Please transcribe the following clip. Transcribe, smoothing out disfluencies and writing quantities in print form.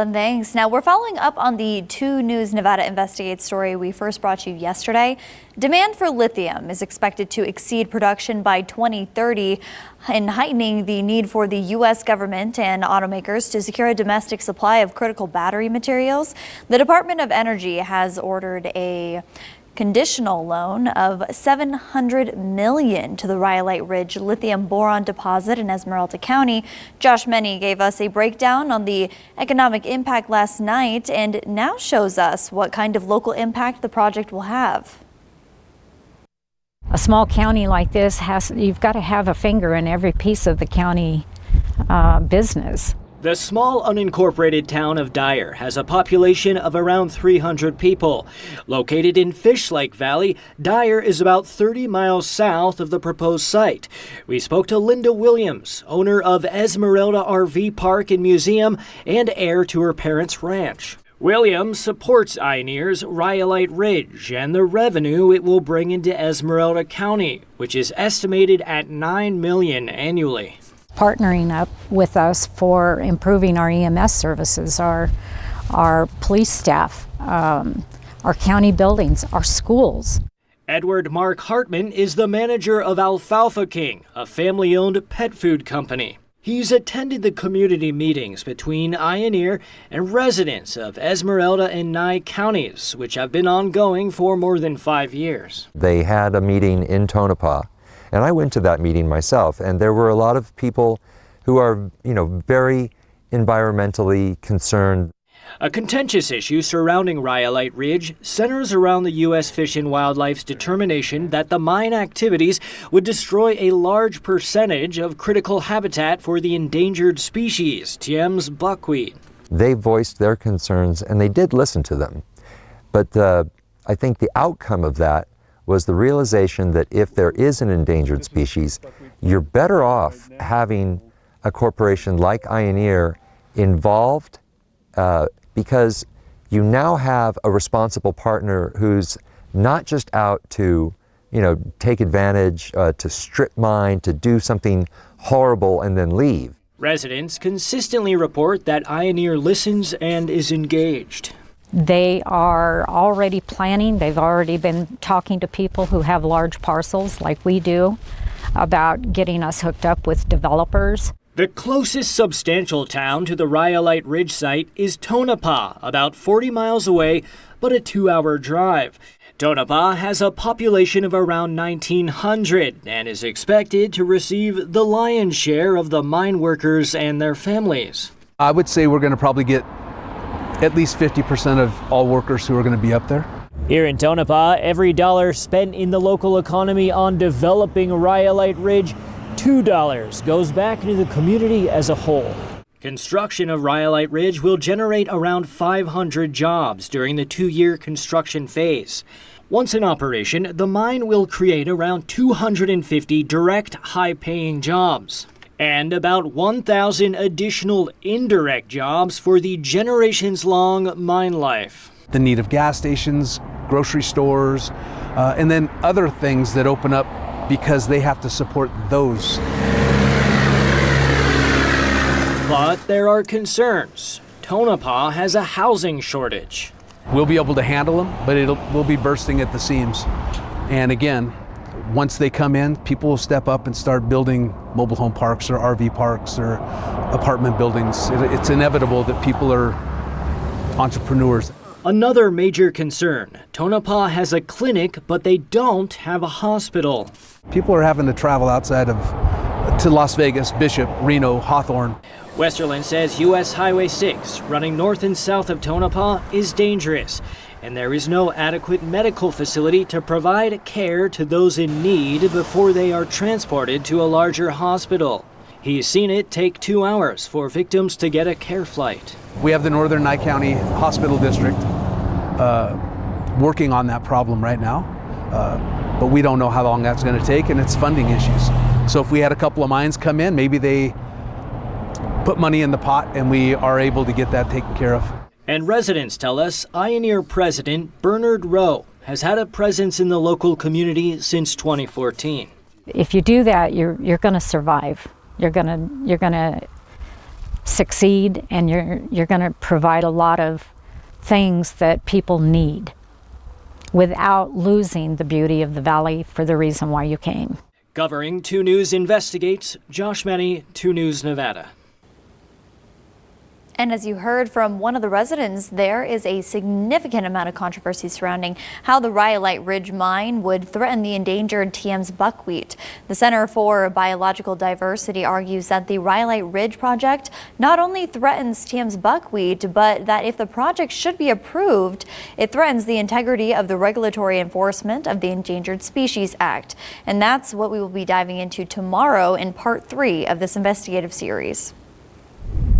Thanks. Now we're following up on the 2 News Nevada Investigates story we first brought you yesterday. Demand for lithium is expected to exceed production by 2030 and heightening the need for the U.S. government and automakers to secure a domestic supply of critical battery materials. The Department of Energy has ordered a conditional loan of $700 million to the Rhyolite Ridge Lithium-Boron deposit in Esmeralda County. Josh Meny gave us a breakdown on the economic impact last night and now shows us what kind of local impact the project will have. A small county like this you've got to have a finger in every piece of the county business. The small unincorporated town of Dyer has a population of around 300 people. Located in Fish Lake Valley, Dyer is about 30 miles south of the proposed site. We spoke to Linda Williams, owner of Esmeralda RV Park and Museum and heir to her parents' ranch. Williams supports Ioneer's Rhyolite Ridge and the revenue it will bring into Esmeralda County, which is estimated at $9 million annually. Partnering up with us for improving our EMS services, our police staff, our county buildings, our schools. Edward Mark Hartman is the manager of Alfalfa King, a family-owned pet food company. He's attended the community meetings between Ioneer and residents of Esmeralda and Nye counties, which have been ongoing for more than 5 years. They had a meeting in Tonopah, and I went to that meeting myself, and there were a lot of people who are, very environmentally concerned. A contentious issue surrounding Rhyolite Ridge centers around the U.S. Fish and Wildlife's determination that the mine activities would destroy a large percentage of critical habitat for the endangered species, Tiem's buckwheat. They voiced their concerns, and they did listen to them. But I think the outcome of that was the realization that if there is an endangered species, you're better off having a corporation like Ioneer involved because you now have a responsible partner who's not just out to, take advantage, to strip mine, to do something horrible and then leave. Residents consistently report that Ioneer listens and is engaged. They are already planning. They've already been talking to people who have large parcels like we do about getting us hooked up with developers. The closest substantial town to the Rhyolite Ridge site is Tonopah, about 40 miles away, but a 2-hour drive. Tonopah has a population of around 1,900 and is expected to receive the lion's share of the mine workers and their families. I would say we're going to probably get at least 50% of all workers who are going to be up there. Here in Tonopah, every dollar spent in the local economy on developing Rhyolite Ridge, $2 goes back into the community as a whole. Construction of Rhyolite Ridge will generate around 500 jobs during the 2-year construction phase. Once in operation, the mine will create around 250 direct, high-paying jobs and about 1,000 additional indirect jobs for the generations-long mine life. The need of gas stations, grocery stores, and then other things that open up because they have to support those. But there are concerns. Tonopah has a housing shortage. We'll be able to handle them, but we'll be bursting at the seams. And again, once they come in, people will step up and start building mobile home parks or RV parks or apartment buildings. It's inevitable that people are entrepreneurs. Another major concern, Tonopah has a clinic, but they don't have a hospital. People are having to travel outside to Las Vegas, Bishop, Reno, Hawthorne. Westerland says U.S. Highway 6, running north and south of Tonopah, is dangerous, and there is no adequate medical facility to provide care to those in need before they are transported to a larger hospital. He's seen it take 2 hours for victims to get a care flight. We have the Northern Nye County Hospital District working on that problem right now, but we don't know how long that's going to take, and it's funding issues. So if we had a couple of mines come in, maybe they put money in the pot and we are able to get that taken care of. And residents tell us Ioneer President Bernard Rowe has had a presence in the local community since 2014. If you do that, you're going to survive. You're going to succeed, and you're going to provide a lot of things that people need without losing the beauty of the valley for the reason why you came. Covering 2 News Investigates, Josh Meny, 2 News Nevada. And as you heard from one of the residents, there is a significant amount of controversy surrounding how the Rhyolite Ridge mine would threaten the endangered Tiehm's buckwheat. The Center for Biological Diversity argues that the Rhyolite Ridge project not only threatens Tiehm's buckwheat, but that if the project should be approved, it threatens the integrity of the regulatory enforcement of the Endangered Species Act. And that's what we will be diving into tomorrow in part 3 of this investigative series.